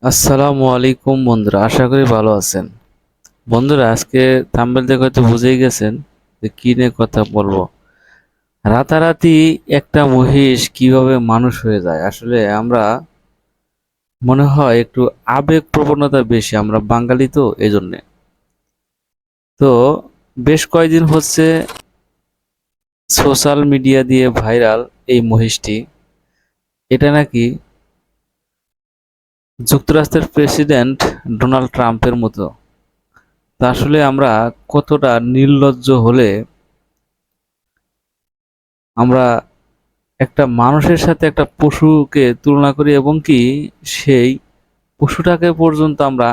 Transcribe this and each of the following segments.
আসসালামু আলাইকুম বন্ধুরা, আশা করি ভালো আছেন। বন্ধুরা, আজকে থাম্বনেল দেখে হয়তো বুঝেই গেছেন যে কি নিয়ে কথা বলবো। রাতারাতি একটা মহিষ কিভাবে মানুষ হয়ে যায়। আসলে আমরা মনে হয় একটু আবেগ প্রবণতা বেশি, আমরা বাঙালি তো এজন্যে। তো বেশ কয়েকদিন হচ্ছে সোশ্যাল মিডিয়া দিয়ে ভাইরাল এই মহিষটি। এটা নাকি যুক্তরাষ্ট্রের প্রেসিডেন্ট ডোনাল্ড ট্রাম্পের মতো। তা আসলে আমরা কতটা নির্লজ্জ হলে আমরা একটা মানুষের সাথে একটা পশুকে তুলনা করি, এবং কি সেই পশুটাকে পর্যন্ত আমরা,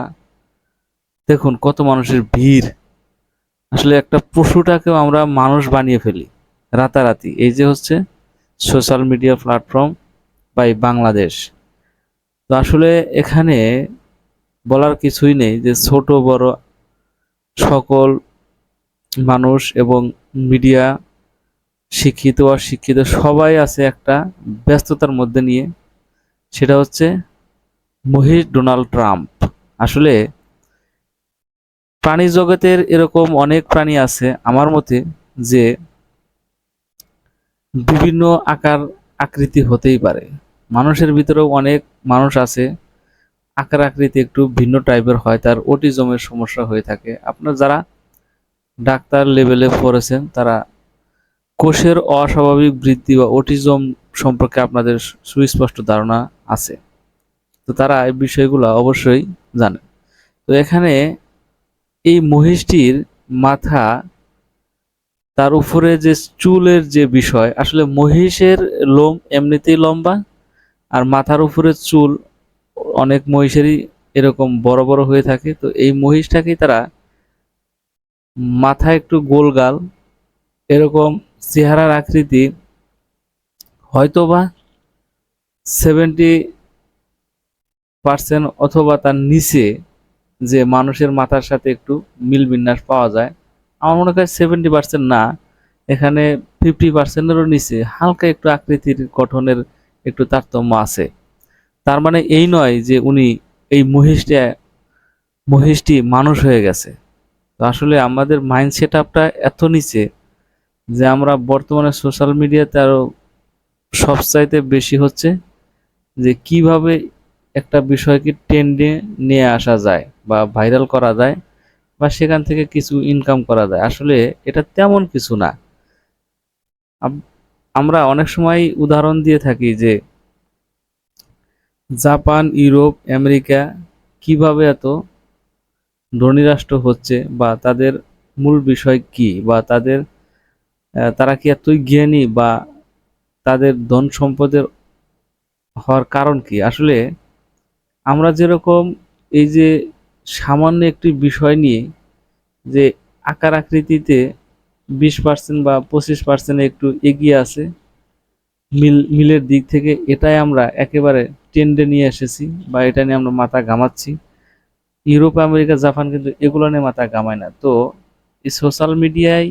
দেখুন কত মানুষের ভিড়, আসলে একটা পশুটাকেও আমরা মানুষ বানিয়ে ফেলি রাতারাতি। এই যে হচ্ছে সোশ্যাল মিডিয়া প্ল্যাটফর্ম বা এই বাংলাদেশ। তো আসলে এখানে বলার কিছুই নেই যে ছোট বড় সকল মানুষ এবং মিডিয়া, শিক্ষিত অশিক্ষিত সবাই আছে একটা ব্যস্ততার মধ্যে নিয়ে। সেটা হচ্ছে মহিষ ডোনাল্ড ট্রাম্প। আসলে প্রাণী জগতের এরকম অনেক প্রাণী আছে আমার মতে, যে বিভিন্ন আকার আকৃতি হতেই পারে। মানুষের ভিতরেও অনেক মানুষ আছে আকার আকৃতি একটু ভিন্ন টাইপের হয়, তার অটিজমের সমস্যা হয়ে থাকে। আপনার যারা ডাক্তার লেভেলে পড়েছেন তারা কোষের অস্বাভাবিক বৃদ্ধি বা অটিজম সম্পর্কে আপনাদের সুস্পষ্ট ধারণা আছে। তো তারা এই বিষয়গুলো অবশ্যই জানে। তো এখানে এই মহিষটির মাথা, তার উপরে যে চুলের যে বিষয়, আসলে মহিষের লোম এমনিতেই লম্বা, আর মাথার উপরে চুল অনেক মহিষেরই এরকম বড় বড় হয়ে থাকে। তো এই মহিষটাকেই তারা মাথা একটু গোলগাল এরকম চেহারার আকৃতি, হয়তোবা 70% অথবা তার নিচে যে মানুষের মাথার সাথে একটু মিল বিন্যাস পাওয়া যায়। আমার মনে হয় 70% না, এখানে 50%-এরও নিচে হালকা একটু আকৃতির গঠনের একটু তারতম্য আছে। তার মানে এই নয় যে উনি, এই মহিষটি মানুষ হয়ে গেছে। তো আসলে আমাদের মাইন্ড সেট আপটা এত নিচে যে আমরা বর্তমানে সোশ্যাল মিডিয়াতে আরো সবচাইতে বেশি হচ্ছে যে কিভাবে একটা বিষয়কে ট্রেন্ডে নিয়ে আসা যায় বা ভাইরাল করা যায় বা সেখান থেকে কিছু ইনকাম করা যায়। আসলে এটা তেমন কিছু না। আমরা অনেক সময় উদাহরণ দিয়ে থাকি যে জাপান, ইউরোপ, আমেরিকা কিভাবে এত ধনী রাষ্ট্র হচ্ছে, বা তাদের মূল বিষয় কি, বা তারা কি এতই জ্ঞানী, বা তাদের ধন সম্পদের হওয়ার কারণ কি। আসলে আমরা যেরকম এই যে সামান্য একটি বিষয় নিয়ে যে আকার আকৃতিতে 20% বা 25% একটু এগিয়ে আছে মিলের দিক থেকে, এটাই আমরা একেবারে ট্রেন্ডে নিয়ে এসেছি বা এটা নিয়ে আমরা মাথা ঘামাচ্ছি। ইউরোপ, আমেরিকা, জাপান কিন্তু এগুলো নিয়ে মাথা ঘামায় না। তো এই সোশ্যাল মিডিয়ায়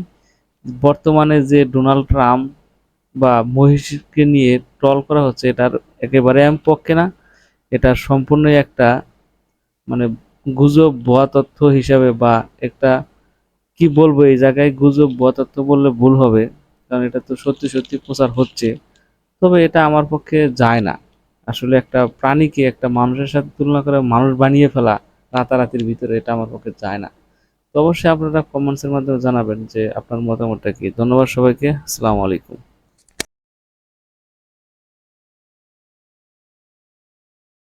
বর্তমানে যে ডোনাল্ড ট্রাম্প বা মহিষকে নিয়ে ট্রল করা হচ্ছে, এটার একেবারে আমি পক্ষে না। এটা সম্পূর্ণই একটা, মানে গুজব ভুয়া তথ্য হিসাবে, বা একটা, কি বলবো, এই জায়গায় গুজব ভুয়া তথ্য বললে ভুল হবে, কারণ এটা তো সত্যি সত্যি প্রচার হচ্ছে। তবে এটা আমার পক্ষে যায় না। আসলে একটা প্রাণীকে একটা মানুষের সাথে তুলনা করে মানুষ বানিয়ে ফেলা রাতারাতির ভিতরে, এটা আমার পক্ষে যায় না। তো অবশ্যই আপনারা কমেন্টসের মাধ্যমে জানাবেন যে আপনার মতামতটা কি। ধন্যবাদ সবাইকে। আসসালামু আলাইকুম।